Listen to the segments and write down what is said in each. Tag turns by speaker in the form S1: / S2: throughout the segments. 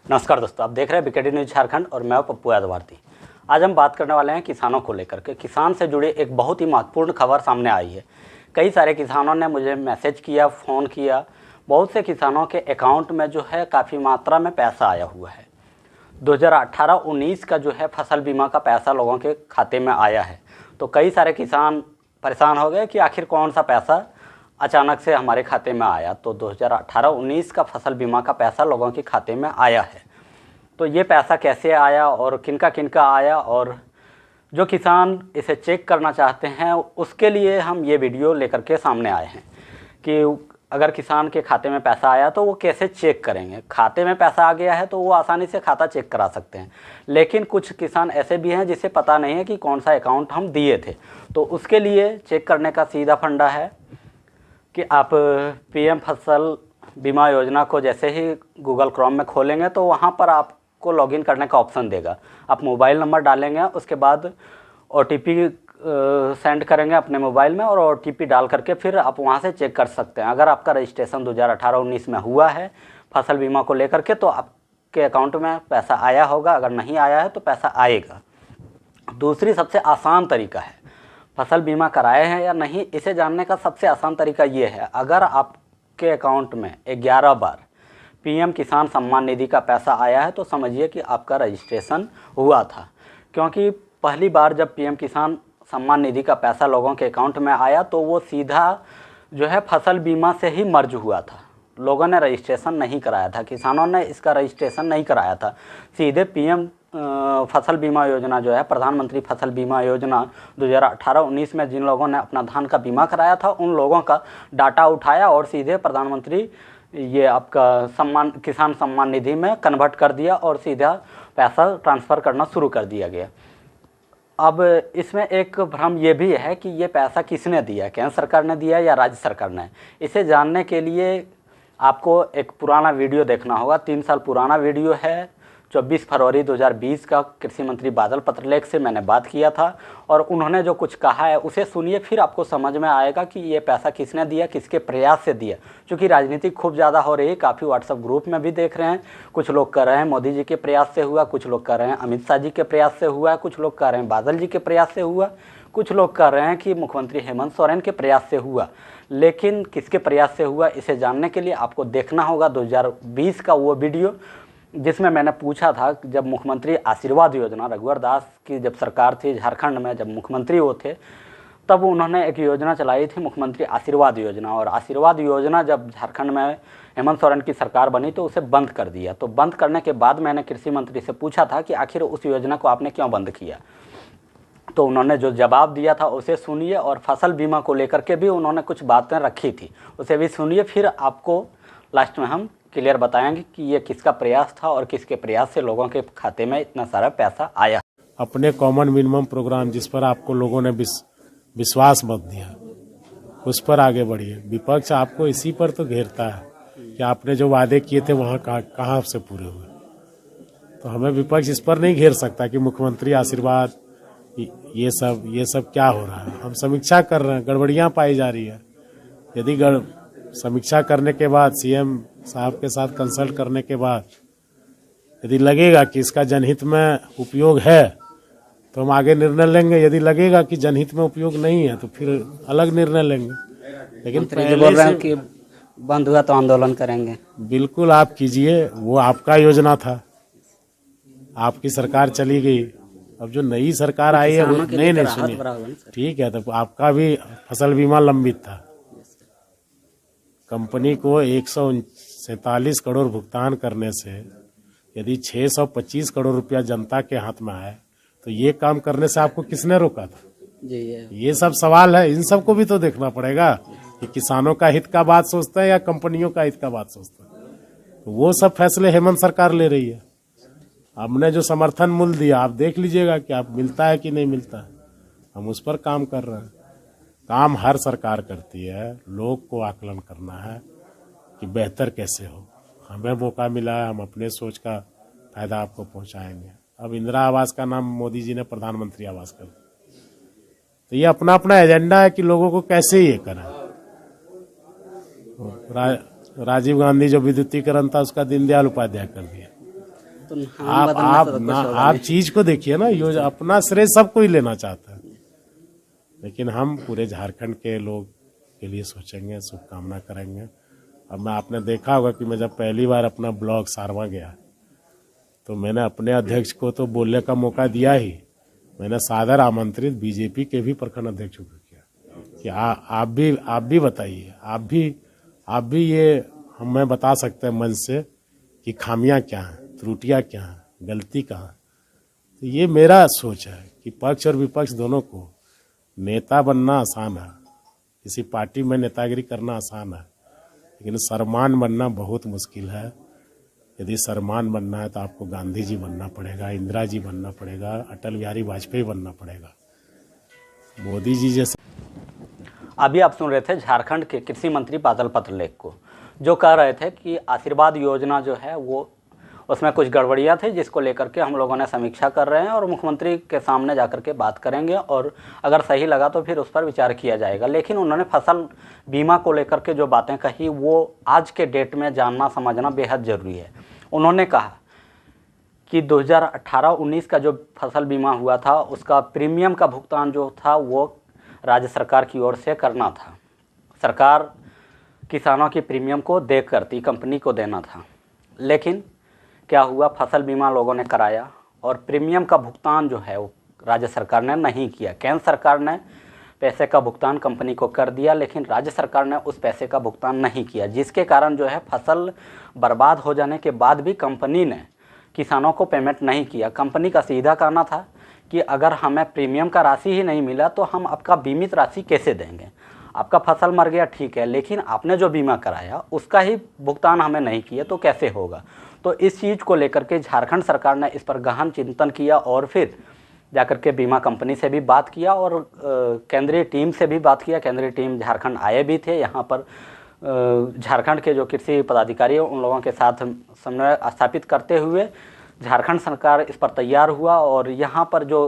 S1: नमस्कार दोस्तों, आप देख रहे हैं बीकेडी न्यूज झारखंड और मैं पप्पू यादव भारती। आज हम बात करने वाले हैं किसानों को लेकर के। किसान से जुड़े एक बहुत ही महत्वपूर्ण खबर सामने आई है। कई सारे किसानों ने मुझे मैसेज किया, फ़ोन किया। बहुत से किसानों के अकाउंट में जो है काफ़ी मात्रा में पैसा आया हुआ है। 2018-19 का जो है फसल बीमा का पैसा लोगों के खाते में आया है। तो कई सारे किसान परेशान हो गए कि आखिर कौन सा पैसा अचानक से हमारे खाते में आया। तो 2018-19 का फसल बीमा का पैसा लोगों के खाते में आया है। तो ये पैसा कैसे आया और किनका किनका आया, और जो किसान इसे चेक करना चाहते हैं उसके लिए हम ये वीडियो लेकर के सामने आए हैं कि अगर किसान के खाते में पैसा आया तो वो कैसे चेक करेंगे। खाते में पैसा आ गया है तो वो आसानी से खाता चेक करा सकते हैं, लेकिन कुछ किसान ऐसे भी हैं जिसे पता नहीं है कि कौन सा अकाउंट हम दिए थे। तो उसके लिए चेक करने का सीधा फंडा है कि आप पीएम फसल बीमा योजना को जैसे ही गूगल क्रोम में खोलेंगे तो वहाँ पर आपको लॉगिन करने का ऑप्शन देगा। आप मोबाइल नंबर डालेंगे, उसके बाद ओटीपी सेंड करेंगे अपने मोबाइल में और ओटीपी डाल करके फिर आप वहाँ से चेक कर सकते हैं। अगर आपका रजिस्ट्रेशन 2018-19 में हुआ है फसल बीमा को लेकर के तो आपके अकाउंट में पैसा आया होगा, अगर नहीं आया है तो पैसा आएगा। दूसरी सबसे आसान तरीका है, फसल बीमा कराए हैं या नहीं इसे जानने का सबसे आसान तरीका ये है। अगर आपके अकाउंट में 11 बार पीएम किसान सम्मान निधि का पैसा आया है तो समझिए कि आपका रजिस्ट्रेशन हुआ था, क्योंकि पहली बार जब पीएम किसान सम्मान निधि का पैसा लोगों के अकाउंट में आया तो वो सीधा जो है फसल बीमा से ही मर्ज हुआ था। लोगों ने रजिस्ट्रेशन नहीं कराया था, किसानों ने इसका रजिस्ट्रेशन नहीं कराया था। सीधे पीएम फसल बीमा योजना जो है, प्रधानमंत्री फसल बीमा योजना 2018-19 में जिन लोगों ने अपना धान का बीमा कराया था उन लोगों का डाटा उठाया और सीधे प्रधानमंत्री ये आपका किसान सम्मान निधि में कन्वर्ट कर दिया और सीधा पैसा ट्रांसफ़र करना शुरू कर दिया गया। अब इसमें एक भ्रम ये भी है कि ये पैसा किसने दिया, केंद्र सरकार ने दिया या राज्य सरकार ने। इसे जानने के लिए आपको एक पुराना वीडियो देखना होगा, 3 साल पुराना वीडियो है। 24 फरवरी 2020 का कृषि मंत्री बादल पत्रलेख से मैंने बात किया था और उन्होंने जो कुछ कहा है उसे सुनिए, फिर आपको समझ में आएगा कि ये पैसा किसने दिया, किसके प्रयास से दिया। क्योंकि राजनीति खूब ज़्यादा हो रही है, काफ़ी व्हाट्सएप ग्रुप में भी देख रहे हैं। कुछ लोग कह रहे हैं मोदी जी के प्रयास से हुआ, कुछ लोग कह रहे हैं अमित शाह जी के प्रयास से हुआ, कुछ लोग कह रहे हैं बादल जी के प्रयास से हुआ, कुछ लोग कह रहे हैं कि मुख्यमंत्री हेमंत सोरेन के प्रयास से हुआ। लेकिन किसके प्रयास से हुआ इसे जानने के लिए आपको देखना होगा 2020 का वो वीडियो, जिसमें मैंने पूछा था जब मुख्यमंत्री आशीर्वाद योजना, रघुवर दास की जब सरकार थी झारखंड में, जब मुख्यमंत्री वो थे तब उन्होंने एक योजना चलाई थी मुख्यमंत्री आशीर्वाद योजना। और आशीर्वाद योजना जब झारखंड में हेमंत सोरेन की सरकार बनी तो उसे बंद कर दिया। तो बंद करने के बाद मैंने कृषि मंत्री से पूछा था कि आखिर उस योजना को आपने क्यों बंद किया। तो उन्होंने जो जवाब दिया था उसे सुनिए, और फसल बीमा को लेकर के भी उन्होंने कुछ बातें रखी थी उसे भी सुनिए, फिर आपको लास्ट में हम क्लियर बताएंगे कि ये किसका प्रयास था और किसके प्रयास से लोगों के खाते में इतना सारा पैसा आया।
S2: अपने कॉमन मिनिमम प्रोग्राम जिस पर आपको लोगों ने विश्वास मत दिया उस पर आगे बढ़िए। विपक्ष आपको इसी पर तो घेरता है कि आपने जो वादे किए थे वहाँ कहाँ से पूरे हुए। तो हमें विपक्ष इस पर नहीं घेर सकता कि मुख्यमंत्री आशीर्वाद ये सब क्या हो रहा है। हम समीक्षा कर रहे हैं, गड़बड़ियाँ पाई जा रही है। यदि समीक्षा करने के बाद सीएम साहब के साथ कंसल्ट करने के बाद यदि लगेगा कि इसका जनहित में उपयोग है तो हम आगे निर्णय लेंगे। यदि लगेगा कि जनहित में उपयोग नहीं है तो फिर अलग निर्णय लेंगे। लेकिन
S1: पहले बोल रहे हैं कि बंद हुआ तो आंदोलन करेंगे।
S2: बिल्कुल आप कीजिए, वो आपका योजना था, आपकी सरकार चली गई। अब जो नई सरकार आई है वो नहीं सुनिए, ठीक है, तो आपका भी फसल बीमा लंबित था। कंपनी को 147 करोड़ भुगतान करने से यदि 625 करोड़ रुपया जनता के हाथ में आए तो ये काम करने से आपको किसने रोका था
S1: जी?
S2: ये सब सवाल है, इन सबको भी तो देखना पड़ेगा कि किसानों का हित का बात सोचता है या कंपनियों का हित का बात सोचता है। तो वो सब फैसले हेमंत सरकार ले रही है। हमने जो समर्थन मूल्य दिया आप देख लीजिएगा कि आप मिलता है कि नहीं मिलता है। हम उस पर काम कर रहे हैं। काम हर सरकार करती है, लोग को आकलन करना है कि बेहतर कैसे हो। हमें मौका मिला है, हम अपने सोच का फायदा आपको पहुंचाएंगे। अब इंदिरा आवास का नाम मोदी जी ने प्रधानमंत्री आवास कर दिया, तो ये अपना अपना एजेंडा है कि लोगों को कैसे ये करें। राजीव गांधी जो विद्युतीकरण था उसका दीनदयाल उपाध्याय कर दिया।
S1: तो नाम
S2: आप
S1: बदलने
S2: आप
S1: से तो कुछ
S2: ना
S1: होगा
S2: आप
S1: नहीं।
S2: चीज को देखिए ना, यो अपना श्रेय सब कोई लेना चाहता है, लेकिन हम पूरे झारखंड के लोग के लिए सोचेंगे, शुभकामना करेंगे। अब मैं आपने देखा होगा कि मैं जब पहली बार अपना ब्लॉग सारवा गया तो मैंने अपने अध्यक्ष को तो बोलने का मौका दिया ही, मैंने सादर आमंत्रित बीजेपी के भी प्रखंड अध्यक्ष को किया कि आप भी बताइए, आप भी ये हमें बता सकते हैं मंच से कि खामियां क्या हैं, त्रुटियां क्या हैं, गलती कहाँ। तो ये मेरा सोच है कि पक्ष और विपक्ष दोनों को नेता बनना आसान है, किसी पार्टी में नेतागिरी करना आसान है, लेकिन सरमान बनना बहुत मुश्किल है। यदि सरमान बनना है तो आपको गांधी जी बनना पड़ेगा, इंदिरा जी बनना पड़ेगा, अटल बिहारी वाजपेयी बनना पड़ेगा, मोदी जी जैसे।
S1: अभी आप सुन रहे थे झारखंड के कृषि मंत्री बादल पत्रलेख को, जो कह रहे थे कि आशीर्वाद योजना जो है वो उसमें कुछ गड़बड़ियाँ थी, जिसको लेकर के हम लोगों ने समीक्षा कर रहे हैं और मुख्यमंत्री के सामने जाकर के बात करेंगे और अगर सही लगा तो फिर उस पर विचार किया जाएगा। लेकिन उन्होंने फसल बीमा को लेकर के जो बातें कही वो आज के डेट में जानना समझना बेहद ज़रूरी है। उन्होंने कहा कि 2018-19 का जो फसल बीमा हुआ था उसका प्रीमियम का भुगतान जो था वो राज्य सरकार की ओर से करना था, सरकार किसानों की प्रीमियम को दे करती, कंपनी को देना था। लेकिन क्या हुआ, फसल बीमा लोगों ने कराया और प्रीमियम का भुगतान जो है वो राज्य सरकार ने नहीं किया। केंद्र सरकार ने पैसे का भुगतान कंपनी को कर दिया, लेकिन राज्य सरकार ने उस पैसे का भुगतान नहीं किया, जिसके कारण जो है फसल बर्बाद हो जाने के बाद भी कंपनी ने किसानों को पेमेंट नहीं किया। कंपनी का सीधा कहना था कि अगर हमें प्रीमियम का राशि ही नहीं मिला तो हम आपका बीमित राशि कैसे देंगे। आपका फसल मर गया ठीक है, लेकिन आपने जो बीमा कराया उसका ही भुगतान हमें नहीं किया तो कैसे होगा। तो इस चीज़ को लेकर के झारखंड सरकार ने इस पर गहन चिंतन किया और फिर जाकर के बीमा कंपनी से भी बात किया और केंद्रीय टीम से भी बात किया। केंद्रीय टीम झारखंड आए भी थे, यहाँ पर झारखंड के जो कृषि पदाधिकारी हैं उन लोगों के साथ समन्वय स्थापित करते हुए झारखंड सरकार इस पर तैयार हुआ और यहाँ पर जो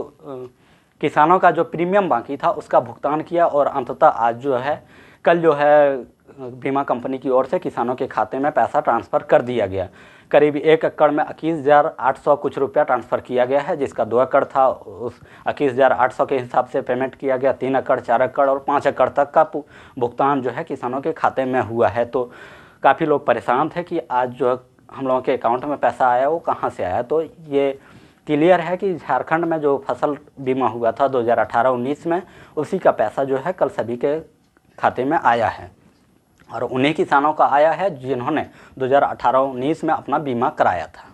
S1: किसानों का जो प्रीमियम बाकी था उसका भुगतान किया और अंततः आज जो है कल जो है बीमा कंपनी की ओर से किसानों के खाते में पैसा ट्रांसफ़र कर दिया गया। करीब 1 एकड़ में 21,800 कुछ रुपया ट्रांसफ़र किया गया है, जिसका 2 एकड़ था उस 21,800 के हिसाब से पेमेंट किया गया। 3 एकड़, 4 एकड़ और 5 एकड़ तक का भुगतान जो है किसानों के खाते में हुआ है। तो काफ़ी लोग परेशान थे कि आज जो हम लोगों के अकाउंट में पैसा आया वो कहाँ से आया। तो ये क्लियर है कि झारखंड में जो फसल बीमा हुआ था 2018-19 में, उसी का पैसा जो है कल सभी के खाते में आया है और उन्हीं किसानों का आया है जिन्होंने 2018-19 में अपना बीमा कराया था।